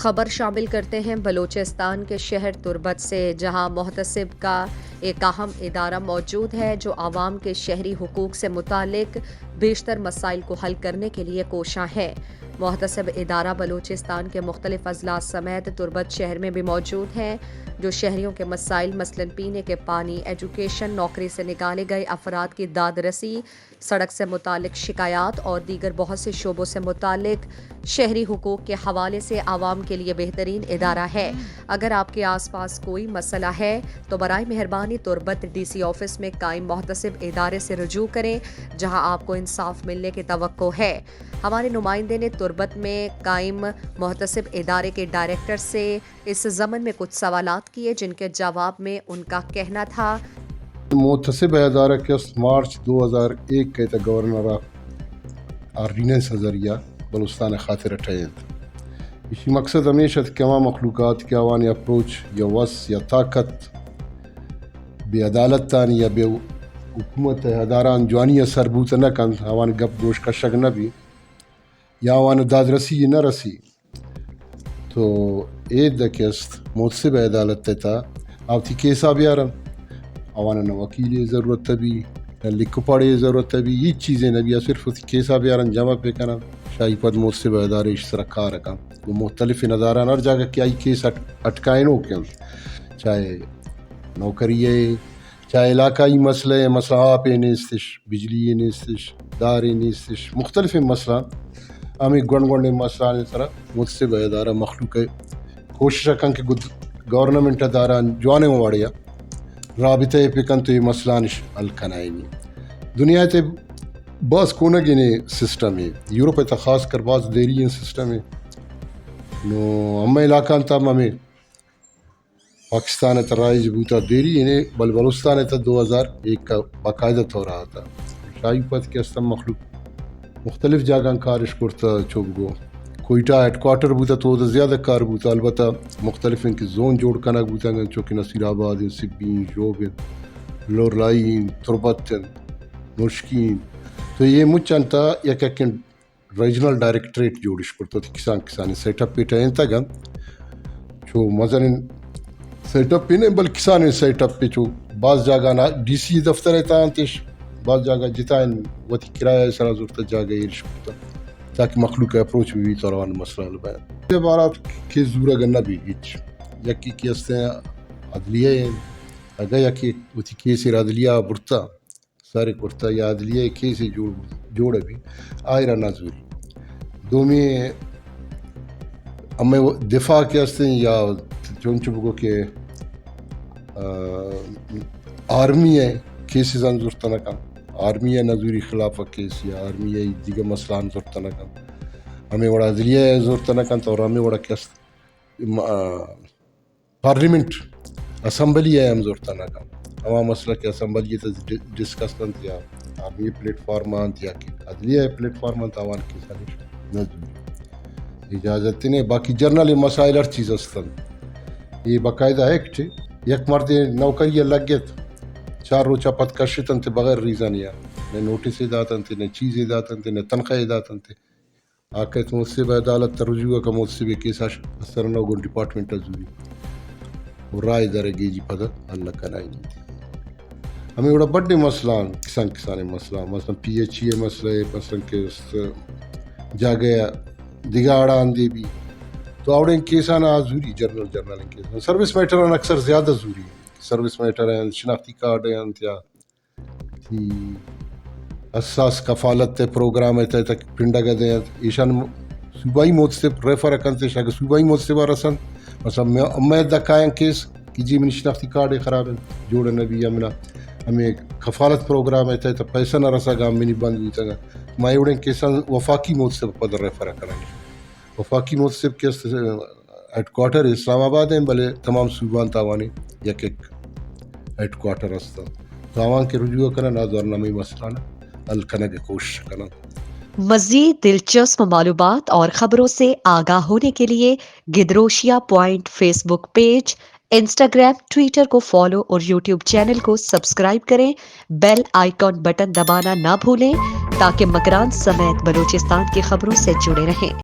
خبر شامل کرتے ہیں بلوچستان کے شہر تربت سے، جہاں محتسب کا ایک اہم ادارہ موجود ہے جو عوام کے شہری حقوق سے متعلق بیشتر مسائل کو حل کرنے کے لیے کوشاں ہے۔ محتسب ادارہ بلوچستان کے مختلف اضلاع سمیت تربت شہر میں بھی موجود ہے، جو شہریوں کے مسائل مثلاً پینے کے پانی، ایجوکیشن، نوکری سے نکالے گئے افراد کی داد رسی، سڑک سے متعلق شکایات اور دیگر بہت سے شعبوں سے متعلق شہری حقوق کے حوالے سے عوام کے لیے بہترین ادارہ ہے۔ اگر آپ کے آس پاس کوئی مسئلہ ہے تو برائے مہربانی تربت ڈی سی آفس میں قائم محتسب ادارے سے رجوع کریں، جہاں آپ کو انصاف ملنے کی توقع ہے۔ ہمارے نمائندے نے تربت میں قائم محتسب ادارے کے ڈائریکٹر سے اس ضمن میں کچھ سوالات کیے، جن کے جواب میں ان کا کہنا تھا: محتسب ادارہ کس مارچ 2001 کے گورنر آرڈیننس ذریعہ بلوچستان خاطر اٹھائیت اسی مقصد ہمیشہ کما مخلوقات کے عوانی اپروچ یا وس یا طاقت بے عدالت تانی یا بے حکومت اداران جوانی سربوت نہ کن اوان گپ گوش کا شگ نہ بھی یا اوان داد رسی نہ رسی تو عید دکست محتسب عدالت تا آپ تھی کیسا بیارن اوان نہ وکیل ضرورت بھی نہ لکھ پڑھے ضرورت بھی، یہ چیزیں نہ بھی صرف کیسا بیارن جمع پہ کرنا شاہی پد محتسب ادارے اس طرح کار رکھا وہ مختلف ادارہ ہر جگہ کیا کیس اٹکائیں ہو کیا، چاہے نوکری ہے، چاہے علاقائی مسئلہ ہے، مسئلہ آپ نیستش، بجلی نیستش، دار نیستش، مختلف مسئلہ ہمیں گنڈ گنڈ مسئلہ اس طرح محتسب ادارہ مخلوق ہے کوشش رکھیں کہ گورنمنٹ ادارہ جوانے واڑیا رابطہ پکن تو یہ مسئلہ نش حل کنائیں دنیا تے بعض کونگی نے سسٹم ہے، یورپ تا خاص کر بعض دیری سسٹم ہے نو ہمیں علاقہ تم ہمیں پاکستان تا رائج بوتا دیری ہے بل بلوچستان تا 2001 کا باقاعدہ تو رہا تھا شاہی پت کے استم مخلوق مختلف جگہ کارش کرتا چوب گو کوئٹہ ہیڈ کوارٹر بوتا تو زیادہ کار بوتا، البتہ مختلف ان کی زون جوڑ کنک بوتا گا چونکہ نصیر آباد، سبین، شوبن، لورلائن، تربتن، نوشکین تو یہ مچن تا یک ریجنل ڈائریکٹریٹ جوڑش کرتا تھی کسان سیٹ اپ پہ ٹائن تھا گا چو مثلا سیٹ اپ پہ نہیں بل کسان سیٹ اپ پہ چو بعض جگہ نا ڈی سی دفتر ہے تانتش بعض جگہ جتائن وتی کرایہ سرا ضرورت جگہ ایرش کرتا تاکہ مخلوق اپروچ بھی طوران مسئلہ لبائیں عبارات کے زورہ گنہ بھی ہیچ یکی کی استے ہیں عدلیہ ہیں اگر یکی وتی کیسے عدلیہ برتا سارے کرتا یا عدلیہ کیسے جوڑا بھی آئرہ نازوری دو میں ہمیں دفاع کے استے ہیں یا چونچو بگو کہ آرمی ہے کیسے زن ضرورت نہ کم آرمی ہے نظوری خلاف کیس یا آرمی ہے دیگر مسئلہ ضرورت نہ کم ہمیں بڑا عدلیہ ضرورت نہ کن تو ہمیں بڑا کس پارلیمنٹ اسمبلی ہے ہم ضرورت نہ کم ہمارا مسئلہ کہ اسمبلی تا ڈسکس کرتے یا آرمی پلیٹ فارمان یا کہ عدلیہ پلیٹ فارمان تاوان کی سالش نظوری اجازت نہیں باقی جرنل مسائل ہر چیز استن یہ باقاعدہ ایکٹ یک مرد نوکری لگت 4 روچہ پت کشتن تے بغیر ریزن یا نہ نوٹس داتن تے نہ چیز داتن تے نہ تنخواہ داتن تے آکت محتسب عدالت رجوع کا محتسب کیس اثر نو گن ڈپارٹمنٹ زوری اور رائے درے گی جی پتہ اللہ کنائی نہیں تھی ہمیں بڑا بڑے مسئلہ کسان مسئلہ مثلا پی ایچ ای مسئلہ ہے مثلا کہ جاگیا دگاڑا اندے بھی تو آوڑیں کیسانا زوری جرنل کیسانا سروس میٹر اکثر زیادہ زوری ہے سروس میٹر ہیں شناختی کارڈ ہیں یا اساس کفالت پروگرام ہے تک پنڈا گدے ہیں ایشان صوبائی محتسب ریفر کرتے شاید صوبائی محتسب رسن مثلا امید دکھائیں کیس کہ جی منی شناختی کارڈ خراب ہیں جوڑ نبی امنا ہمیں کفالت پروگرام ہے تو پیسہ نہ رسا گا منی بند ہوتا گا مائی اڑیں کیسان وفاقی محتسب پدر ریفر کریں وفاقی محتسب کے ہیڈ کوارٹر اسلام آباد ہیں بلے تمام صوبان تاوانے یک ایک ہیڈ کوارٹر استا تاوان کے رجوع کرنا نازورنامے مسئلہ نا حل کرنے کی کوشش کرنا۔ مزید دلچسپ معلومات اور خبروں سے آگاہ ہونے کے لیے Gedrosia point Facebook page, Instagram, Twitter کو فالو اور یوٹیوب چینل کو سبسکرائب کریں۔ بیل آئیکن بٹن دبانا نہ بھولیں تاکہ مکران سمیت بلوچستان کی خبروں سے جڑے رہیں۔